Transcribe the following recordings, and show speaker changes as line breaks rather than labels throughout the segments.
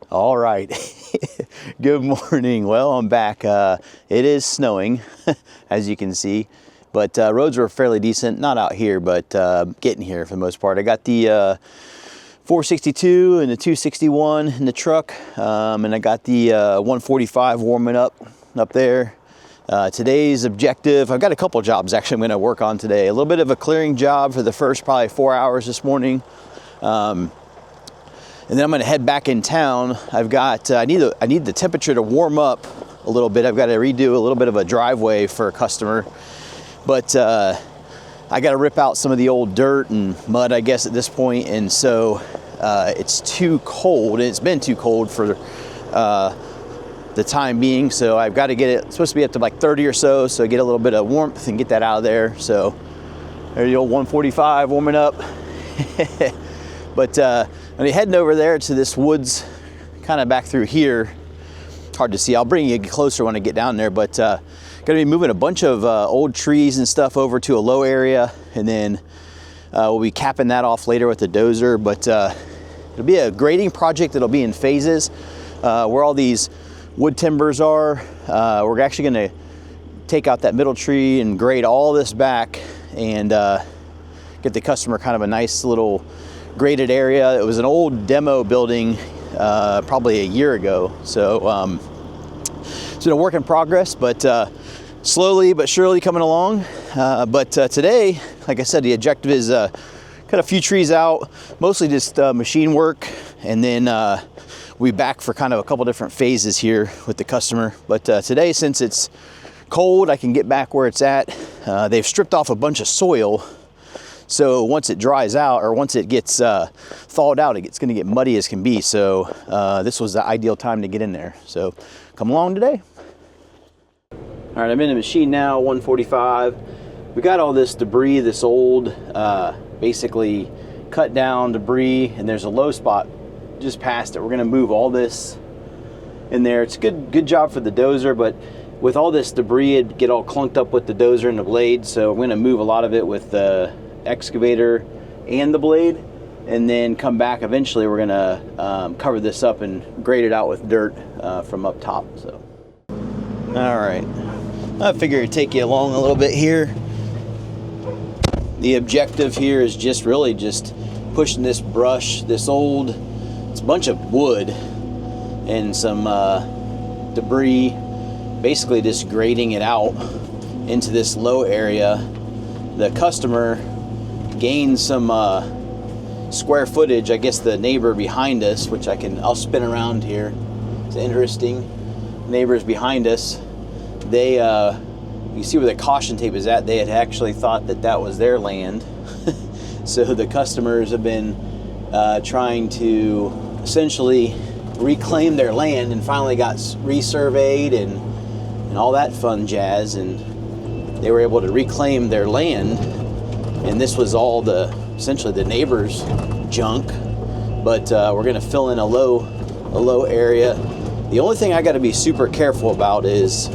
All right. Good morning. Well, I'm back. It is snowing, as you can see, but roads were fairly decent. Not out here, but getting here for the most part. I got the 462 and the 261 in the truck, and I got the 145 warming up there. Today's objective, I've got a couple jobs actually I'm going to work on today. A little bit of a clearing job for the first probably 4 hours this morning. And then I'm going to head back in town. I've got, I need the temperature to warm up a little bit. I've got to redo a little bit of a driveway for a customer. But I got to rip out some of the old dirt and mud, I guess, at this point. And so it's too cold, and it's been too cold for the time being. So I've got to get it, it's supposed to be up to like 30 or so get a little bit of warmth and get that out of there. So there's the old 145 warming up. But I'm heading over there to this woods, kind of back through here. Hard to see. I'll bring you closer when I get down there. But going to be moving a bunch of old trees and stuff over to a low area, and then we'll be capping that off later with the dozer. But it'll be a grading project that'll be in phases. Where all these wood timbers are, we're actually going to take out that middle tree and grade all this back and get the customer kind of a nice little graded area. It was an old demo building probably a year ago, so it's been a work in progress, but slowly but surely coming along. But today, like I said, the objective is cut a few trees out, mostly just machine work, and then we'll be back for kind of a couple different phases here with the customer. But today, since it's cold, I can get back where it's at. They've stripped off a bunch of soil, so once it dries out, or once it gets thawed out, it's going to get muddy as can be. So this was the ideal time to get in there. So come along today. All right, I'm in the machine now, 145. We got all this debris, this old, basically cut down debris, and there's a low spot just past it. We're going to move all this in there. It's a good job for the dozer, but with all this debris, it'd get all clunked up with the dozer and the blade. So I'm going to move a lot of it with the excavator and the blade, and then come back. Eventually we're gonna cover this up and grade it out with dirt from up top. So all right, I figure it'd take you along a little bit here. The objective here is just really just pushing this brush, it's a bunch of wood and some debris, basically just grading it out into this low area. The customer gained some square footage. I guess the neighbor behind us, which I'll spin around here. It's interesting. Neighbors behind us, they, you see where the caution tape is at. They had actually thought that was their land. So the customers have been trying to essentially reclaim their land, and finally got resurveyed and all that fun jazz, and they were able to reclaim their land. And this was all essentially the neighbor's junk, but we're going to fill in a low area. The only thing I got to be super careful about is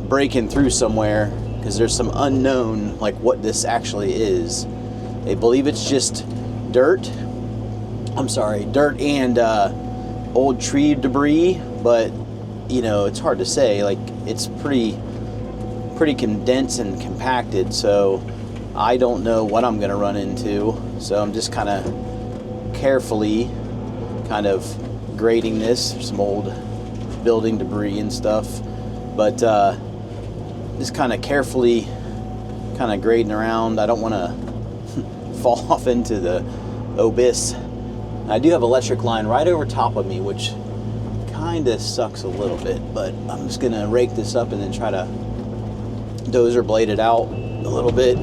breaking through somewhere, because there's some unknown, like what this actually is. They believe it's just dirt and old tree debris, but you know, it's hard to say. Like, it's pretty condensed and compacted, so I don't know what I'm going to run into. So I'm just kind of carefully kind of grading this. There's some old building debris and stuff, but just kind of carefully kind of grading around. I don't want to fall off into the abyss. I do have electric line right over top of me, which kind of sucks a little bit, but I'm just going to rake this up and then try to dozer blade it out a little bit.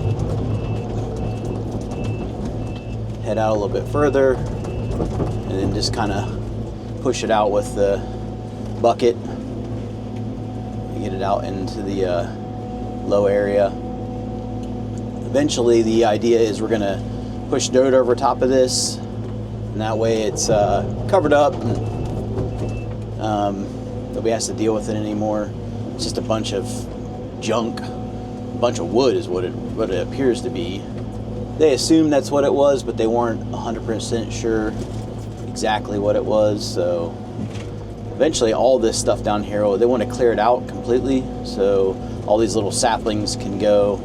Head out a little bit further, and then just kind of push it out with the bucket. Get it out into the low area. Eventually, the idea is we're going to push dirt over top of this, and that way it's covered up. Nobody has to deal with it anymore. It's just a bunch of junk, a bunch of wood is what it appears to be. They assumed that's what it was, but they weren't 100% sure. exactly what it was. So eventually all this stuff down here, they want to clear it out completely so all these little saplings can go.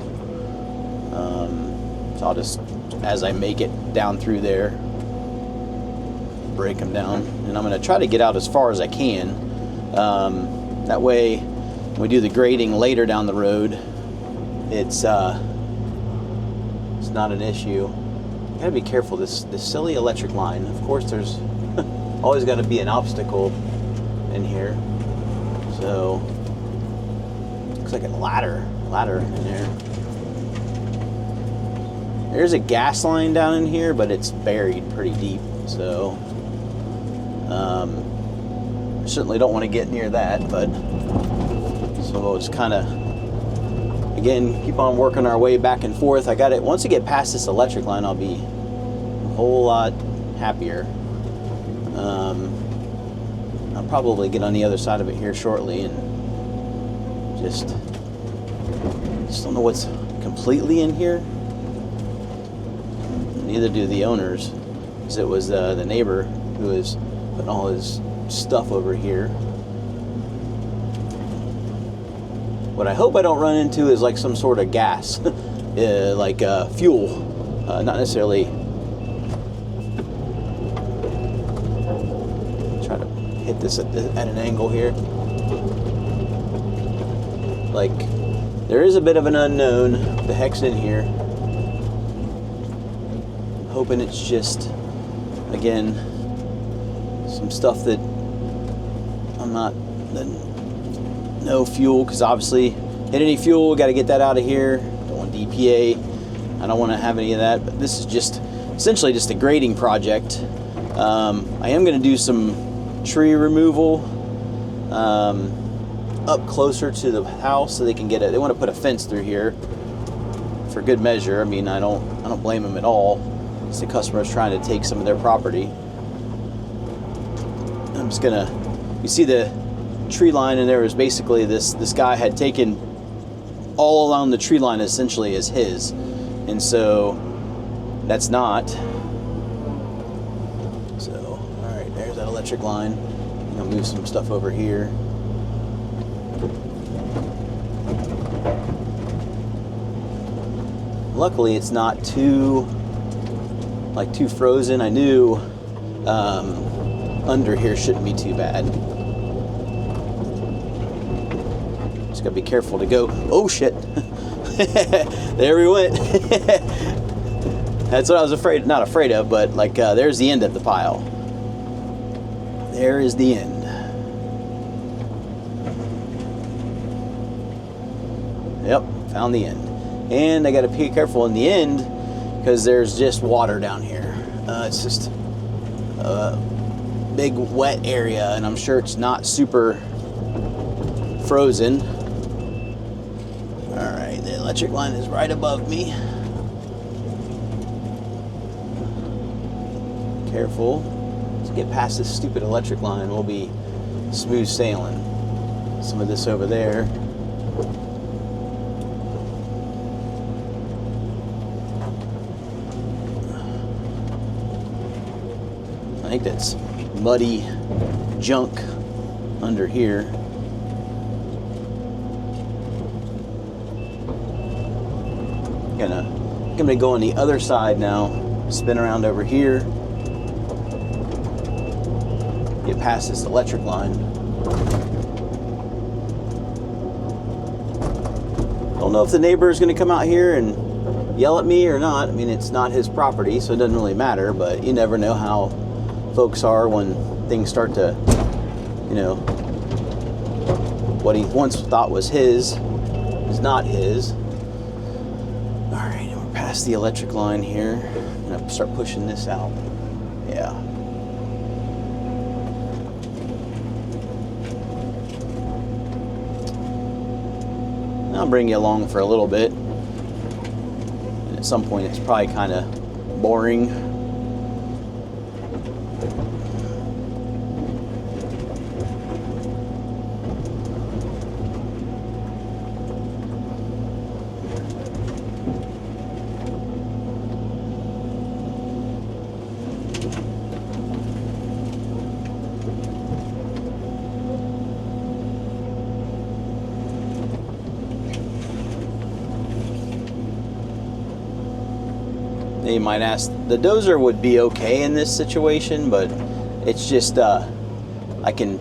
So I'll just, as I make it down through there, break them down, and I'm going to try to get out as far as I can. That way when we do the grading later down the road, it's not an issue. You gotta be careful, this silly electric line. Of course there's always got to be an obstacle in here. So looks like a ladder in there. There's a gas line down in here, but it's buried pretty deep, so certainly don't want to get near that. But so we'll just kind of, again, keep on working our way back and forth. I got it. Once I get past this electric line, I'll be a whole lot happier. I'll probably get on the other side of it here shortly, and just don't know what's completely in here. Neither do the owners, because it was the neighbor who was putting all his stuff over here. What I hope I don't run into is like some sort of gas, like fuel, not necessarily. Try to hit this at an angle here. Like, there is a bit of an unknown. What the heck's in here? Hoping it's just, again, some stuff that I'm not, no fuel, because obviously hit any fuel, got to get that out of here. Don't want DPA, I don't want to have any of that. But this is just essentially just a grading project. I am going to do some tree removal up closer to the house so they can get it. They want to put a fence through here for good measure. I mean, I don't blame them at all. It's the customer's trying to take some of their property. I'm just gonna, you see the tree line, and there was basically this guy had taken all along the tree line essentially as his, and so that's not. So, all right, there's that electric line. I'm gonna move some stuff over here. Luckily, it's not too frozen. I knew under here shouldn't be too bad. Just gotta be careful to go. Oh shit! There we went. That's what I was not afraid of, but like there's the end of the pile. There is the end. Yep, found the end. And I gotta be careful in the end, because there's just water down here. It's just a big wet area, and I'm sure it's not super frozen. All right, the electric line is right above me. Careful. Let's get past this stupid electric line. We'll be smooth sailing. Some of this over there. I think that's muddy junk under here. I'm gonna go on the other side now, spin around over here, get past this electric line. Don't know if the neighbor is gonna come out here and yell at me or not. I mean, it's not his property, so it doesn't really matter, but you never know how folks are when things start to, you know, what he once thought was his is not his. All right, and we're past the electric line here. I'm gonna start pushing this out. Yeah. I'll bring you along for a little bit. And at some point, it's probably kind of boring. You might ask, the dozer would be okay in this situation, but it's just I can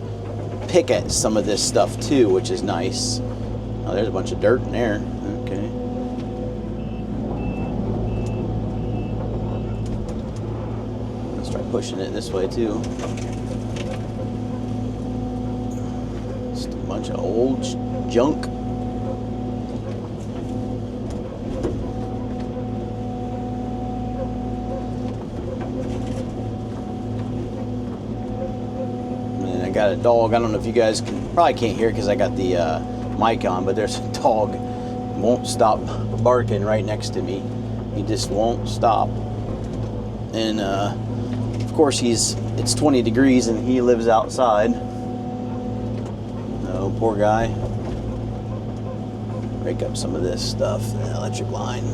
pick at some of this stuff too, which is nice. Oh, there's a bunch of dirt in there. Okay. Let's try pushing it this way too. Just a bunch of old junk. Got a dog. I don't know if you guys probably can't hear because I got the mic on, but there's a dog won't stop barking right next to me. He just won't stop. And of course it's 20 degrees and he lives outside. Oh, poor guy. Break up some of this stuff, the electric line.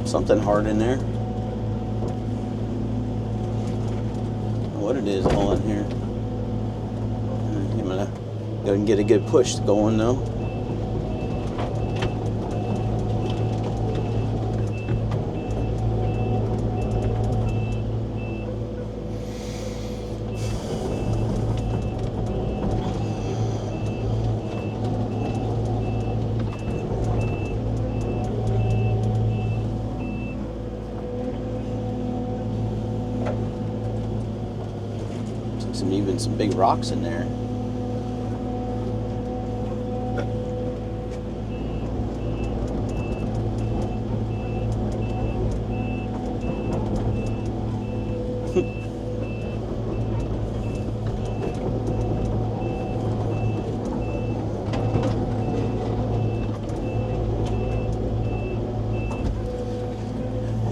Something hard in there. What it is all in here. I'm gonna go and get a good push going though. Even some big rocks in there.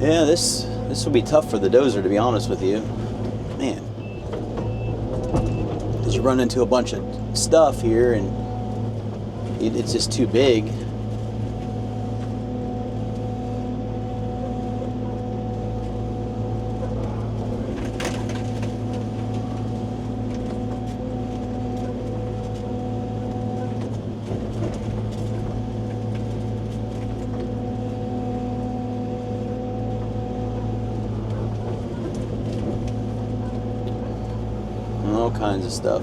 Yeah, this will be tough for the dozer, to be honest with you. Man. You run into a bunch of stuff here and it's just too big. All kinds of stuff.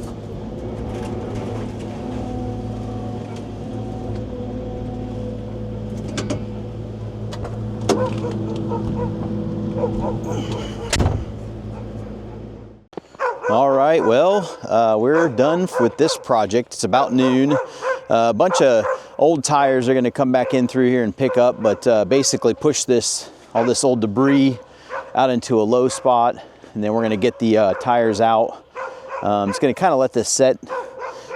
All right, well, we're done with this project. It's about noon. A bunch of old tires are going to come back in through here and pick up, but basically push all this old debris out into a low spot, and then we're going to get the tires out. It's going to kind of let this set.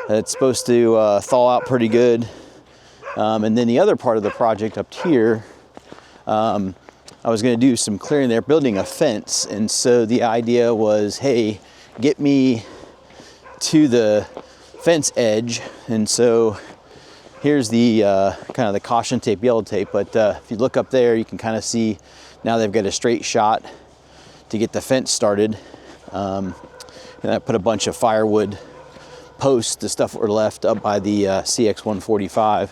It's supposed to thaw out pretty good. And then the other part of the project up here, I was going to do some clearing there, building a fence. And so the idea was, hey, get me to the fence edge. And so here's the kind of the caution tape, yellow tape. But if you look up there, you can kind of see now they've got a straight shot to get the fence started. And I put a bunch of firewood posts, the stuff that were left, up by the CX145.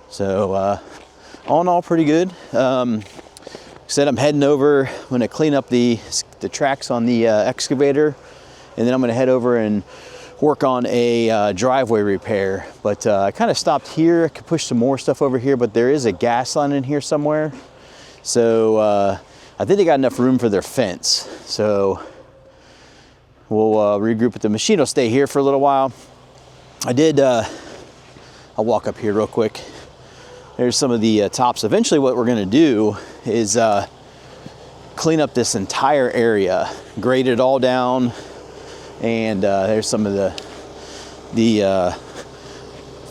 So all in all, pretty good. Said I'm heading over. I'm going to clean up the tracks on the excavator, and then I'm going to head over and work on a driveway repair. But I kind of stopped here. I could push some more stuff over here, but there is a gas line in here somewhere. So I think they got enough room for their fence. So we'll regroup, but the machine will stay here for a little while. I'll walk up here real quick. There's some of the tops. Eventually what we're gonna do is clean up this entire area, grade it all down, and there's some of the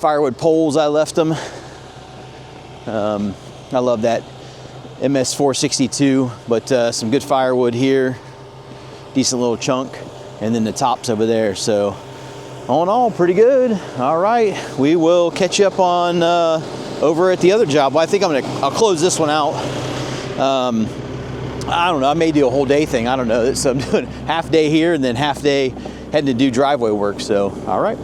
firewood poles I left them. I love that MS462, but some good firewood here, decent little chunk. And then the tops over there. So all in all, pretty good. All right, we will catch you up on over at the other job. Well, I think I'll close this one out. I don't know, I may do a whole day thing. I don't know. So I'm doing half day here and then half day heading to do driveway work. So, all right.